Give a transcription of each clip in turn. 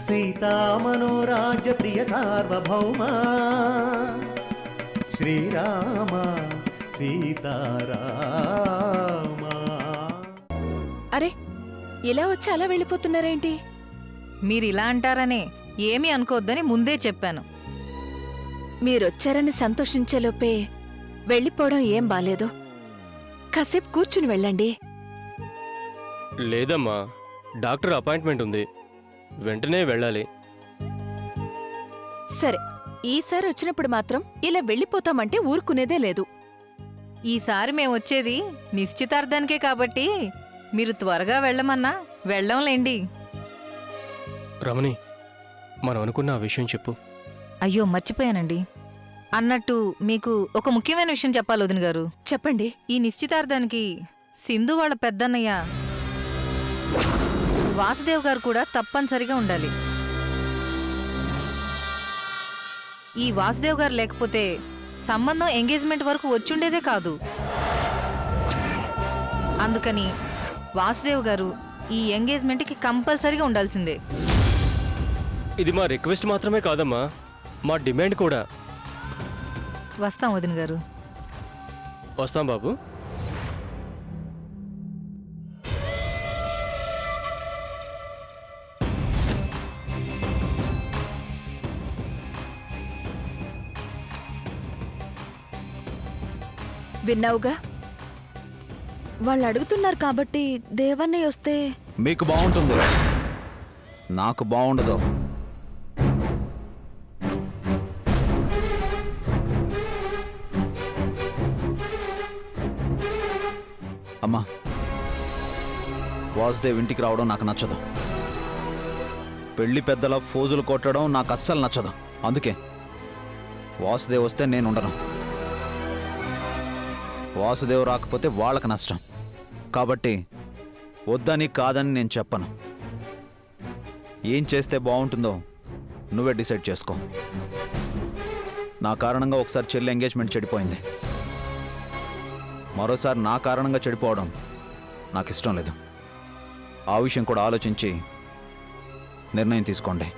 సీతామనోరాజ్య ప్రియ సార్వభౌమా శ్రీరామ సీతారామ. అరే, ఇలా వచ్చి అలా వెళ్ళిపోతున్నారేంటి? మీరిలా అంటారనే ఏమీ అనుకోవద్దని ముందే చెప్పాను. మీరొచ్చారని సంతోషించేలోపే వెళ్ళిపోవడం ఏం బాలేదు. కాసేపు కూర్చుని వెళ్ళండి. లేదమ్మా, డాక్టర్ అపాయింట్మెంట్ ఉంది, వెంటనే వెళ్ళాలి. సరే, ఈసారి వచ్చినప్పుడు మాత్రం ఇలా వెళ్ళిపోతామంటే ఊరుకునేదే లేదు. ఈసారి మేమొచ్చేది నిశ్చితార్థానికే కాబట్టి మీరు త్వరగా వెళ్ళమన్నా వెళ్ళంలేండి. రమణి, మనం అనుకున్న ఆ విషయం చెప్పు. అయ్యో మర్చిపోయానండి. అన్నట్టు మీకు ఒక ముఖ్యమైన విషయం చెప్పాలి వదిన గారు. చెప్పండి. ఈ నిశ్చితార్థానికి సింధు వాళ్ళ పెద్దన్నయ్య వాసుదేవ్ గారు కూడా తప్పనిసరిగా ఉండాలి. ఈ వాసుదేవ్ గారు లేకపోతే సంబంధం ఎంగేజ్మెంట్ వరకు వచ్చుండేదే కాదు. అందుకని వాసుదేవ్ గారు ఈ ఎంగేజ్మెంట్కి కంపల్సరీగా ఉండాల్సిందే. ఇది మా రిక్వెస్ట్ మాత్రమే కాదమ్మా, మా డిమాండ్ కూడా. వస్తాం వదిన గారు. వస్తాం బాబు. విన్నావుగా, వాళ్ళు అడుగుతున్నారు కాబట్టి దేవన్నయ్య వస్తే మీకు బాగుంటుంది, నాకు బాగుండదు. అమ్మా, వాసుదేవ్ ఇంటికి రావడం నాకు నచ్చదు. పెళ్లి పెద్దల ఫోజులు కొట్టడం నాకు అస్సలు నచ్చదు. అందుకే వాసుదేవ్ వస్తే నేను ఉండను. వాసుదేవ్ రాకపోతే వాళ్ళకి నష్టం. కాబట్టి వద్దని కాదని నేను చెప్పను. ఏం చేస్తే బాగుంటుందో నువ్వే డిసైడ్ చేసుకో. నా కారణంగా ఒకసారి చెల్లి ఎంగేజ్మెంట్ చెడిపోయింది. మరోసారి నా కారణంగా చెడిపోవడం నాకు ఇష్టం లేదు. ఆ విషయం కూడా ఆలోచించి నిర్ణయం తీసుకోండి.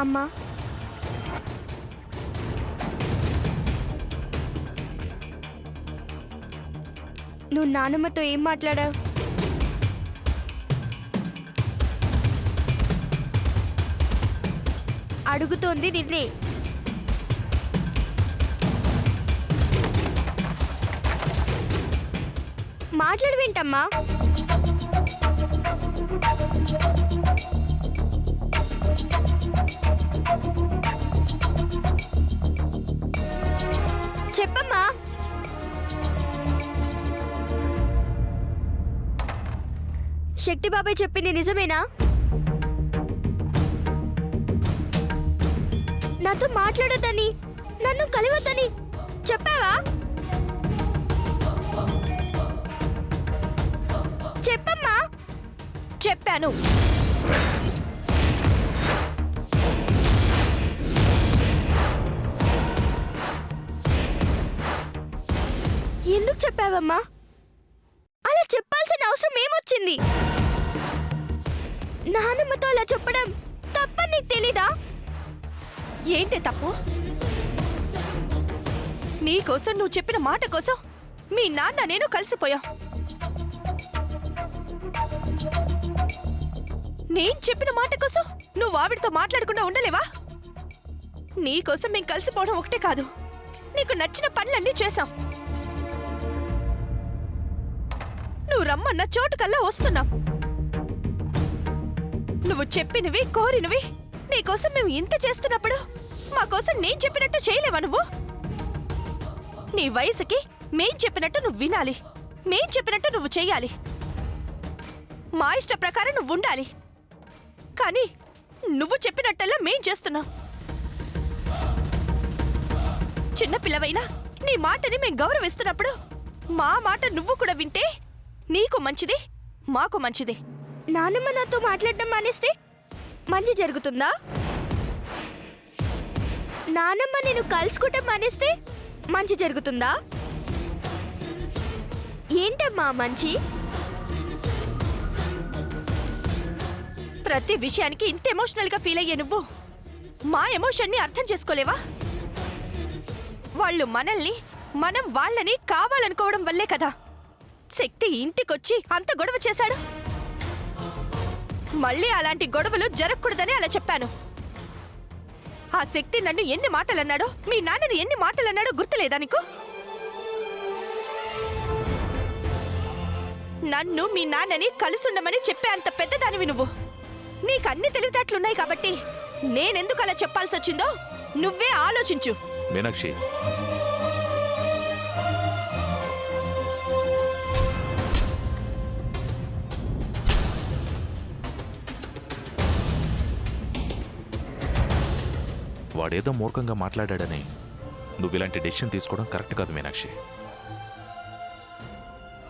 అమ్మా, నువ్వు నాన్నమ్మతో ఏం మాట్లాడావు? అడుగుతోంది నిన్నే. మాట్లాడవేంటమ్మా? చెప్పమ్మా. శక్తి బాబాయ్ చెప్పింది నిజమేనా? నాతో మాట్లాడొద్దని, నన్ను కలవద్దని చెప్పావా? చెప్పమ్మా. చెప్పాను. ఎందుకు చెప్పావమ్మా? అలా చెప్పాల్సిన అవసరం ఏమొచ్చింది? నాన్నమ్మతో అలా చెప్పడం తప్పని నీకు తెలీదా? ఏంటి తప్పు? నీకోసం, నువ్వు చెప్పిన మాట కోసం మీ నాన్న నేను కలిసిపోయాం. నేను చెప్పిన మాట కోసం నువ్వు ఆవిడతో మాట్లాడకుండా ఉండలేవా? నీకోసం మేం కలిసిపోవడం ఒకటే కాదు, నీకు నచ్చిన పనులన్నీ చేశాం. నువ్వు రమ్మన్న చోటుకల్లా వస్తున్నాం. నువ్వు చెప్పినవి, కోరినవి నీకోసం మేము ఇంత చేస్తున్నప్పుడు మా కోసం నేను చెప్పినట్టు చేయలేవా నువ్వు? నీ వయసుకి మేం చెప్పినట్టు నువ్వు వినాలి, మేం చెప్పినట్టు నువ్వు చెయ్యాలి. మా ఇష్ట ప్రకారం నువ్వు ఉండాలి. కానీ నువ్వు చెప్పినట్టల్లా మేం చేస్తున్నాం. చిన్నపిల్లవైనా నీ మాటని మేం గౌరవిస్తున్నప్పుడు మా మాట నువ్వు కూడా వింటే నీకు మంచిది, మాకు మంచిది. నానమ్మ నాతో మాట్లాడడం మానేస్తే మంచి జరుగుతుందా? నానమ్మ నేను కలుసుకోవటం మానేస్తే మంచి జరుగుతుందా? ఏంటమ్మా మంచి? ప్రతి విషయానికి ఇంత ఎమోషనల్ గా ఫీల్ అయ్యే నువ్వు మా ఎమోషన్ ని అర్థం చేసుకోలేవా? వాళ్ళు మనల్ని, మనం వాళ్ళని కావాలనుకోవడం వల్లే కదా శక్తి ఇంటికొచ్చి అంత గొడవ చేశాడు. మళ్ళీ అలాంటి గొడవలు జరగకూడదని అలా చెప్పాను. ఆ శక్తి నన్ను ఎన్ని మాటలన్నాడో, మీ నాన్నని ఎన్ని మాటలన్నాడో గుర్తులేదా నీకు? నన్ను మీ నాన్నని కలిసుండమని చెప్పే అంత పెద్దదానివి నువ్వు. నీకు అన్ని తెలివితేటలున్నాయి కాబట్టి నేనెందుకు అలా చెప్పాల్సి వచ్చిందో నువ్వే ఆలోచించు. మీనాక్షి, వాడేదో మూర్ఖంగా మాట్లాడాడని నువ్వు ఇలాంటి డెసిషన్ తీసుకోవడం కరెక్ట్ కాదు మీనాక్షి.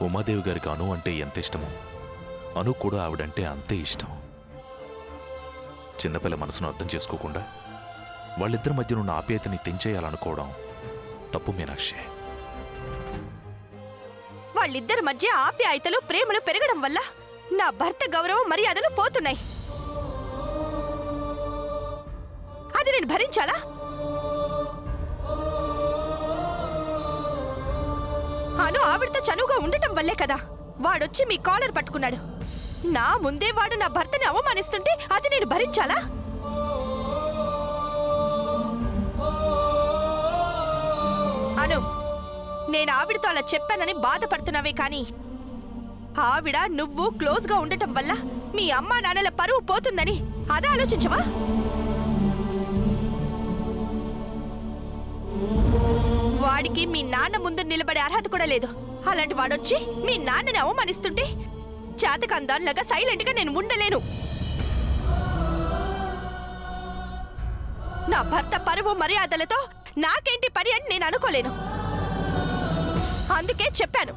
ఉమాదేవి గారికి అను అంటే ఎంత ఇష్టమో అను కూడా ఆవిడంటే అంతే ఇష్టం. చిన్నపిల్ల మనసును అర్థం చేసుకోకుండా వాళ్ళిద్దరి మధ్య ఉన్న ఆప్యాయతని తెంచేయాలనుకోవడం తప్పు మీనాక్షి. వాళ్ళిద్దరి మధ్య ఆప్యాయతలు, ప్రేమలు పెరగడం వల్ల నా భర్త గౌరవం, మర్యాదలు పోతున్నాయి. అది నేను భరించాలా? అను ఆవిడతో చనువుగా ఉండటం వల్లే కదా వాడొచ్చి మీ కాలర్ పట్టుకున్నాడు. నా ముందే వాడు నా భర్తని అవమానిస్తుంటే అది నేను భరించాలా? అను, నేను ఆవిడతో అలా చెప్పానని బాధపడుతున్నావే కానీ ఆవిడ నువ్వు క్లోజ్ గా ఉండటం వల్ల మీ అమ్మా నాన్నల పరువు పోతుందని అదే ఆలోచించవా? వాడికి మీ నాన్న ముందు నిలబడే అర్హత కూడా లేదు. అలాంటి వాడొచ్చి మీ నాన్నని అవమానిస్తుంటే చేతకందాన్లాగా సైలెంట్ గా నేను ఉండలేను. నా భర్త పరువు మర్యాదలతో నాకేంటి పని అని నేను అనుకోలేను. అందుకే చెప్పాను.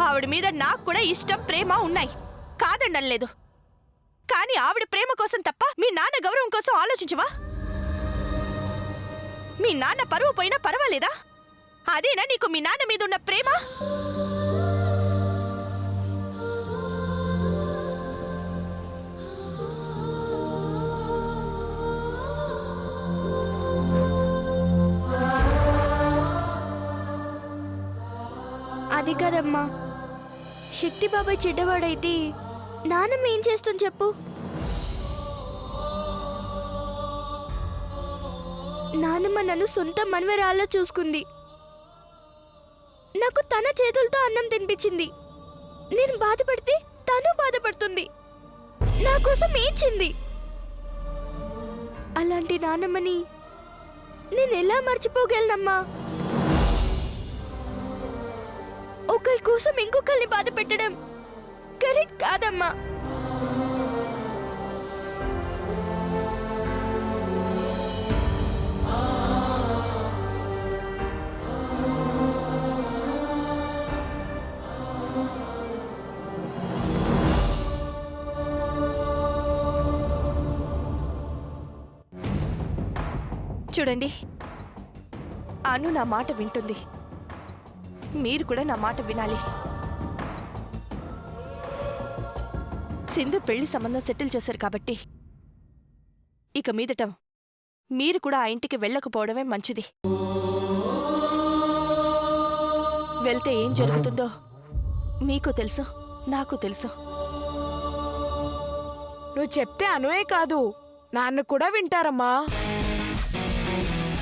ఆవిడ మీద నాకు కూడా ఇష్టం, ప్రేమ ఉన్నాయి, కాదండం లేదు. కానీ ఆవిడ ప్రేమ కోసం తప్ప మీ నాన్న గౌరవం కోసం ఆలోచించవా? మీ నాన్న పరువు పోయినా పర్వాలేదా? అదేనా నీకు మీ నాన్న మీద ఉన్న ప్రేమ? అది కాదమ్మా, శక్తి బాబాయ్ చెడ్డవాడైతే నాన్నమ్మ ఏం చేస్తుంది చెప్పు? నాన్నమ్మ నన్ను సొంత మనవరాల్లో చూసుకుంది. నాకు తన చేతులతో అన్నం తినిపించింది. నేను బాధపడితే తను బాధపడుతుంది. నా కోసం ఏడ్చింది. అలాంటి నాన్నమ్మని నేను ఎలా మర్చిపోగలనమ్మా? ఒకరి కోసం ఇంకొకరిని బాధ పెట్టడం కరెక్ట్ కాదమ్మా. చూడండి, అను నా మాట వింటుంది. మీరు కూడా నా మాట వినాలి. సింధు పెళ్లి సంబంధం సెటిల్ చేశారు కాబట్టి ఇక మీదట మీరు కూడా ఆ ఇంటికి వెళ్ళకపోవడమే మంచిది. వెళ్తే ఏం జరుగుతుందో మీకు తెలుసు, నాకు తెలుసు. నువ్వు చెప్తే అనువే కాదు, నాన్న కూడా వింటారమ్మా.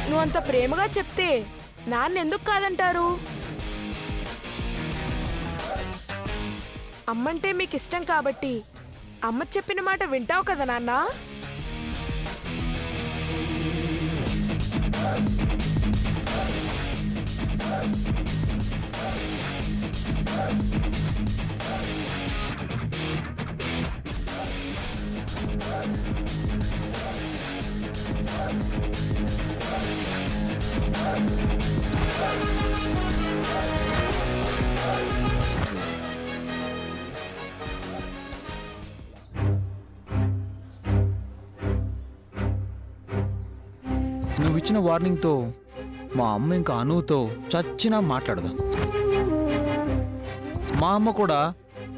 నువ్వు అంత ప్రేమగా చెప్తే నాన్న ఎందుకు కాదంటారు? అమ్మంటే మీకు ఇష్టం కాబట్టి అమ్మ చెప్పిన మాట వింటావు కదా నాన్న? నువ్వు ఇచ్చిన వార్నింగ్తో మా అమ్మ ఇంకా అనుతో చచ్చినా మాట్లాడదు. మా అమ్మ కూడా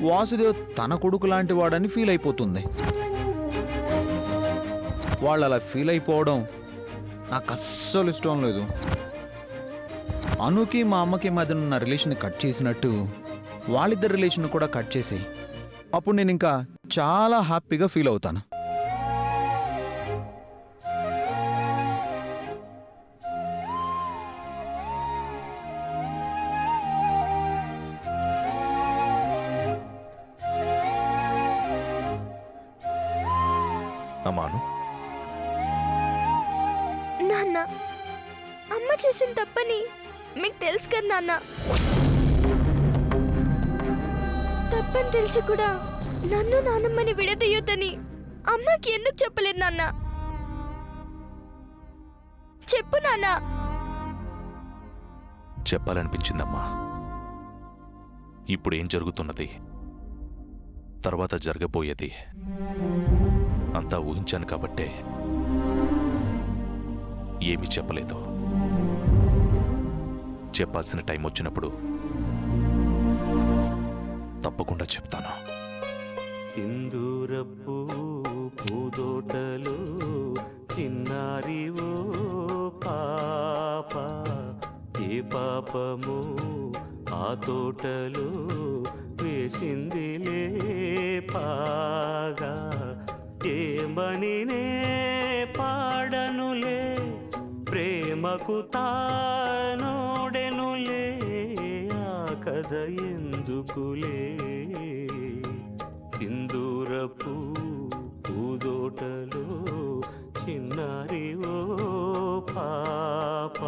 వాసుదేవ్ తన కొడుకు లాంటి వాడని ఫీల్ అయిపోతుంది. వాళ్ళు అలా ఫీల్ అయిపోవడం నాకు అస్సలు ఇష్టం లేదు. అనుకి మా అమ్మకి మధ్య ఉన్న రిలేషన్ కట్ చేసినట్టు వాళ్ళిద్దరి రిలేషన్ కూడా కట్ చేసి అప్పుడు నేను ఇంకా చాలా హ్యాపీగా ఫీల్ అవుతాను. అమ్మాను, నాన్న, అమ్మ చేసిన తప్పని మీకు తెలుసు కదా నాన్న. తప్పని తెలిసి కూడా నన్ను నాన్నమ్మని విడదీయొద్దని అమ్మకి ఎందుకు చెప్పలేదు నాన్న? చెప్పు నాన్న. చెప్పాలనిపించిందమ్మా. ఇప్పుడు ఏం జరుగుతున్నది, తర్వాత జరగబోయేది అంతా ఊహించాను కాబట్టే ఏమీ చెప్పలేదు. చెప్పాల్సిన టైం వచ్చినప్పుడు తప్పకుండా చెప్తాను. సింధూరపు పూదోటలో చిన్నారి ఓ పాప, ఏ పాపము ఆ తోటలో వేసిందిలే పాగా, ఏమనినే పాడనులే ప్రేమకు తానోడెనులే, ఆ కథ ఎందుకులే. సింధూరపు పూదోటలో చిన్నారి ఓ పాప.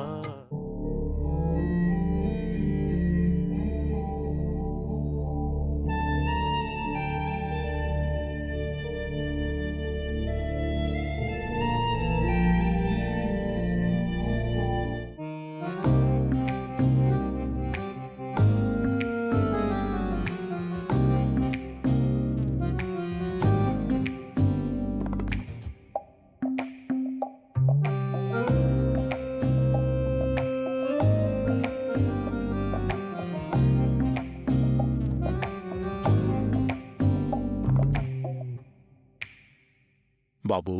బాబూ,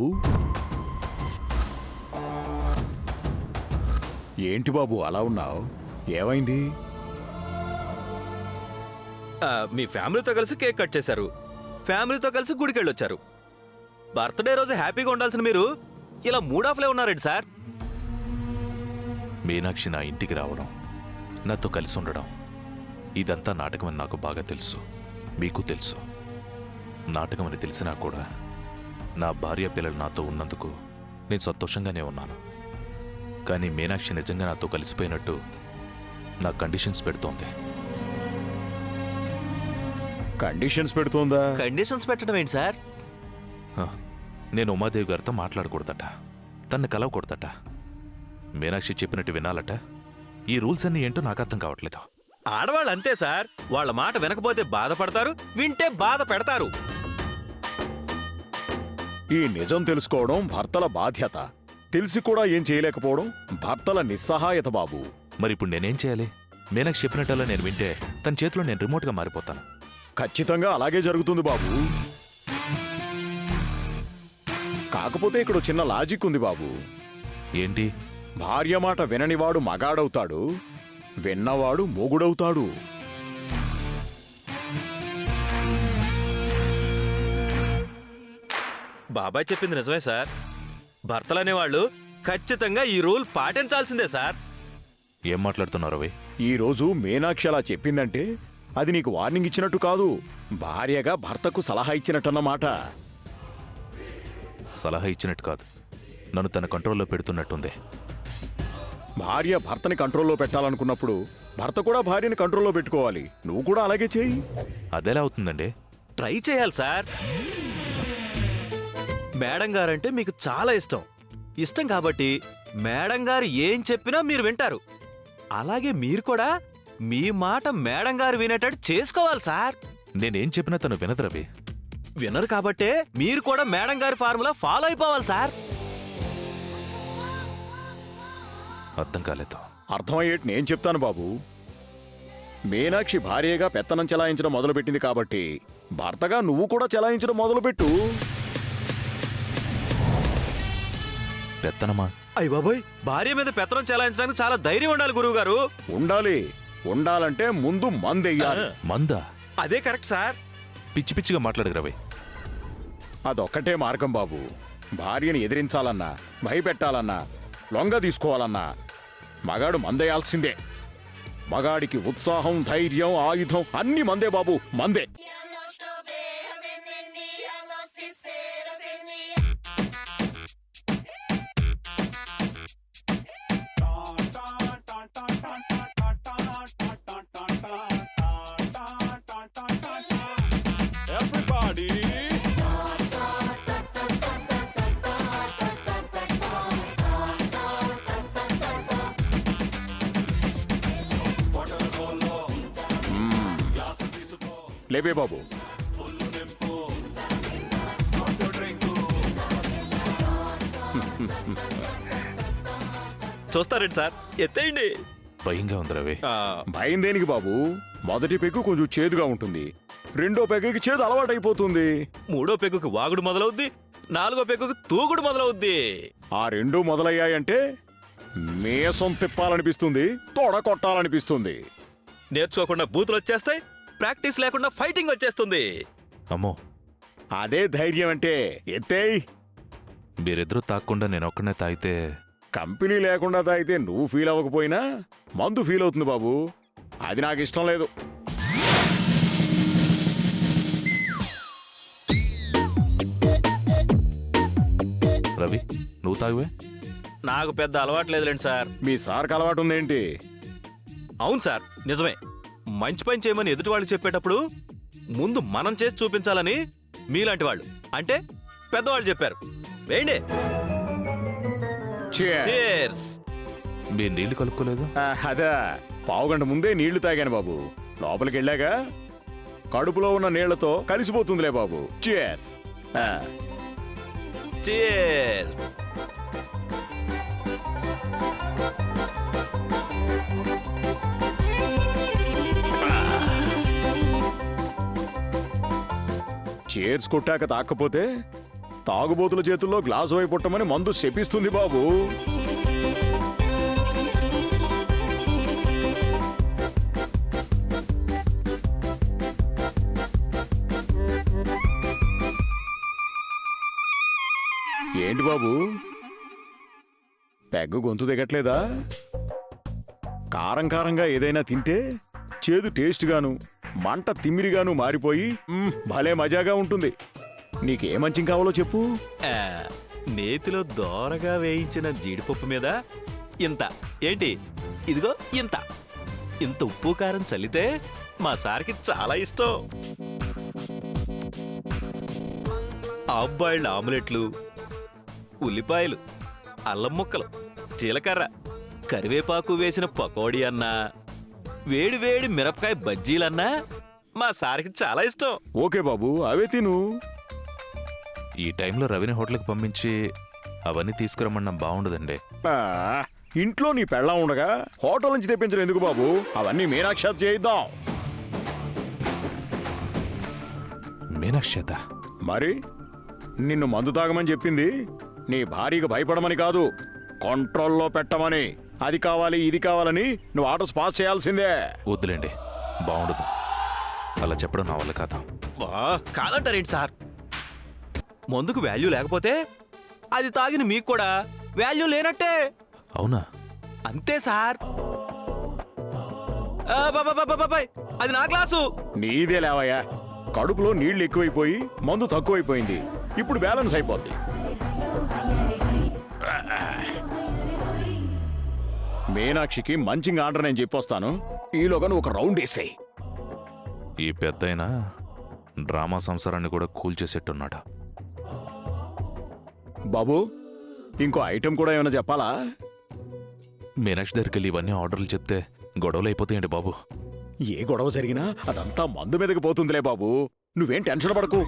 ఏంటి బాబు అలా ఉన్నావు? ఏమైంది? మీ ఫ్యామిలీతో కలిసి కేక్ కట్ చేశారు, ఫ్యామిలీతో కలిసి గుడికి వెళ్ళొచ్చారు. బర్త్డే రోజు హ్యాపీగా ఉండాల్సిన మీరు ఇలా మూడాఫ్లే ఉన్నారండి సార్. మీనాక్షి నా ఇంటికి రావడం, నాతో కలిసి ఉండడం, ఇదంతా నాటకమని నాకు బాగా తెలుసు, మీకు తెలుసు. నాటకమని తెలిసినా కూడా నా భార్య పిల్లలు నాతో ఉన్నందుకు నేను సంతోషంగానే ఉన్నాను. కానీ మీనాక్షి నిజంగా నాతో కలిసిపోయినట్టు నా కండిషన్స్ పెడుతోంది. కండిషన్స్ పెడుతోందా? కండిషన్స్ పెట్టడం ఏంటి సార్? నేను ఉమాదేవి గారితో మాట్లాడకూడదట, తన్ని కలవకూడదట, మీనాక్షి చెప్పినట్టు వినాలట. ఈ రూల్స్ అన్నీ ఏంటో నాకు అర్థం కావట్లేదు. ఆడవాళ్ళు అంతే సార్, వాళ్ళ మాట వినకపోతే బాధపడతారు, వింటే బాధ పెడతారు. ఈ నిజం తెలుసుకోవడం భర్తల బాధ్యత, తెలిసి కూడా ఏం చేయలేకపోవడం భర్తల నిస్సహాయత బాబు. మరి ఇప్పుడు నేనేం చేయాలి? మీనాక్షి చెప్పినట్టల్లా నేను వింటే తన చేతిలో నేను రిమోట్గా మారిపోతాను. ఖచ్చితంగా అలాగే జరుగుతుంది బాబు. కాకపోతే ఇక్కడ చిన్న లాజిక్ ఉంది బాబు. ఏంటి? భార్య మాట విననివాడు మగాడవుతాడు, విన్నవాడు మొగుడవుతాడు. బాబాయ్ చెప్పింది నిజమే సార్. భర్తలనేవాళ్ళు ఖచ్చితంగా ఈ రూల్ పాటించాల్సిందే సార్. ఏం మాట్లాడుతున్నారు అవి? ఈరోజు మీనాక్షి అలా చెప్పిందంటే అది నీకు వార్నింగ్ ఇచ్చినట్టు కాదు, భార్యగా భర్తకు సలహా ఇచ్చినట్టన్నమాట. సలహా ఇచ్చినట్టు కాదు, నన్ను తన కంట్రోల్లో పెడుతున్నట్టుంది. భార్య భర్తని కంట్రోల్లో పెట్టాలనుకున్నప్పుడు భర్త కూడా భార్యని కంట్రోల్లో పెట్టుకోవాలి. నువ్వు కూడా అలాగే చేయి. అదెలా అవుతుందండి? ట్రై చేయాలి సార్. మేడం గారంటే మీకు చాలా ఇష్టం కాబట్టి మేడం గారు ఏం చెప్పినా మీరు వింటారు. అలాగే మీరు కూడా మీ మాట మేడం గారు వినేటట్టు చేసుకోవాలి సార్. నేనేం చెప్పినా తను వినదు రవి. వినరు కాబట్టే మీరు కూడా మేడం గారి ఫార్ములా ఫాలో అయిపోవాలి సార్. అర్థం కాలేదు. అర్థమయ్యేటి నేను చెప్తాను బాబు. మీనాక్షి భార్యగా పెత్తనం చెలాయించడం మొదలుపెట్టింది కాబట్టి భర్తగా నువ్వు కూడా చెలాయించడం మొదలుపెట్టు. పెత్తనమా? అయ్య బాబోయ్, భార్య మీద పెత్తనం చెలాయించడానికి చాలా ధైర్యం ఉండాలి గురువు గారు. ఉండాలంటే ముందు మందెయ్యాలి. మందా? అదే కరెక్ట్ సార్. పిచ్చి పిచ్చిగా మాట్లాడకు రవి. అదొక్కటే మార్గం బాబు. భార్యని ఎదిరించాలన్నా, భయపెట్టాలన్నా, లొంగ తీసుకోవాలన్నా మగాడు మందేయాల్సిందే. మగాడికి ఉత్సాహం, ధైర్యం, ఆయుధం అన్ని మందే బాబు, మందే. లేపే బాబు. చూస్తారండి సార్, ఎత్తేయండి. భయంగా ఉంది రవి. భయం దేనికి బాబు? మొదటి పెగ్గు కొంచెం చేదుగా ఉంటుంది, రెండో పెగ్గుకి చేదు అలవాటైపోతుంది, మూడో పెగ్గుకి వాగుడు మొదలవుద్ది, నాలుగో పెగ్గుకి తూగుడు మొదలవుద్ది. ఆ రెండు మొదలయ్యాయంటే మేసం తిప్పాలనిపిస్తుంది, తొడ కొట్టాలనిపిస్తుంది. నేర్చుకోకుండా బూతులు వచ్చేస్తాయి, ప్రాక్టీస్ లేకుండా ఫైటింగ్ వచ్చేస్తుంది. అమ్మో, అదే ధైర్యం అంటే. ఎత్తేయ్. మీరిద్దరూ తాగకుండా నేను ఒక్కనే తాగితే? కంపెనీ లేకుండా తాగితే నువ్వు ఫీల్ అవ్వకపోయినా మందు ఫీల్ అవుతుంది బాబు. అది నాకు ఇష్టం లేదు. రవి, నువ్వు తాగువే. నాకు పెద్ద అలవాటు లేదులేండి సార్. మీ సార్కి అలవాటు ఉందేంటి? అవును సార్, నిజమే. మంచి పని చేయమని ఎదుటి వాళ్ళు చెప్పేటప్పుడు ముందు మనం చేసి చూపించాలని మీలాంటి వాళ్ళు, అంటే పెద్దవాళ్ళు చెప్పారు. వేయండి. Cheers. మీరు నీళ్లు కలుపుకోలేదు? అదా, పావుగంట ముందే నీళ్లు తాగాను బాబు. లోపలికి వెళ్ళాక కడుపులో ఉన్న నీళ్లతో కలిసిపోతుందిలే బాబు. Cheers. Cheers. చేర్స్ కొట్టాక తాకపోతే తాగుబోతుల చేతుల్లో గ్లాసు అయి పుట్టమని మందు శపిస్తుంది బాబు. ఏంటి బాబు, పెగ్గు గొంతు దిగట్లేదా? కారం కారంగా ఏదైనా తింటే చేదు టేస్ట్గాను, మంట తిమ్మిరిగాను మారిపోయి భలే మజాగా ఉంటుంది. నీకే మంచి కావాలో చెప్పు. నేతిలో దోరగా వేయించిన జీడిపప్పు మీద ఇంత, ఏంటి ఇదిగో ఇంత ఇంత ఉప్పు కారం చల్లితే మా సార్కి చాలా ఇష్టం. హాఫ్ బాయిల్డ్ ఆమ్లెట్లు, ఉల్లిపాయలు, అల్లం ముక్కలు, జీలకర్ర, కరివేపాకు వేసిన పకోడీ అన్నా, వేడి వేడి మిరపకాయ బజ్జీలన్నా మా సార్కి చాలా ఇష్టం. ఓకే బాబు, అవే తిను. ఈ టైంలో రవిని హోటల్కి పంపించి అవన్నీ తీసుకురమ్మన్నా బాగుండదండి. ఇంట్లో నీ పెళ్ళం ఉండగా హోటల్ నుంచి తెప్పించడం ఎందుకు బాబు? అవన్నీ మీనాక్షి చేయిద్దాం. మీనాక్షి? మరి నిన్ను మందు తాగమని చెప్పింది నీ భార్యకు భయపడమని కాదు, కంట్రోల్లో పెట్టమని. అది కావాలి ఇది కావాలని నువ్వు ఆర్డర్స్ పాస్ చేయాల్సిందే. వద్దులేండి, బాగుండదు. అలా చెప్పడం నా వల్ల కాదు. కాదంటారేంటి సార్? మందుకు వాల్యూ లేకపోతే అది తాగిన మీకు కూడా వాల్యూ లేనట్టే. అవునా? అంతే సార్. అది నా గ్లాసు. నీదే లేవయ్యా. కడుపులో నీళ్లు ఎక్కువైపోయి మందు తక్కువైపోయింది. ఇప్పుడు బ్యాలెన్స్ అయిపోద్ది. మీనాక్షికి మంచి ఆర్డర్ నేను చెప్పొస్తాను. ఈలోగా నువ్వు ఒక రౌండ్ వేసేయి. ఈ పెద్దయినా డ్రామా సంసారాన్ని కూడా కూల్చేసేట్టున్నాడా? బాబు, ఇంకో ఐటెం కూడా ఏమైనా చెప్పాలా? మీనాక్షి దగ్గరికి వెళ్ళి ఇవన్నీ ఆర్డర్లు చెప్తే గొడవలు అయిపోతాయండి బాబు. ఏ గొడవ జరిగినా అదంతా మందు మీదకి పోతుందిలే బాబు. నువ్వేం టెన్షన్ పడకు.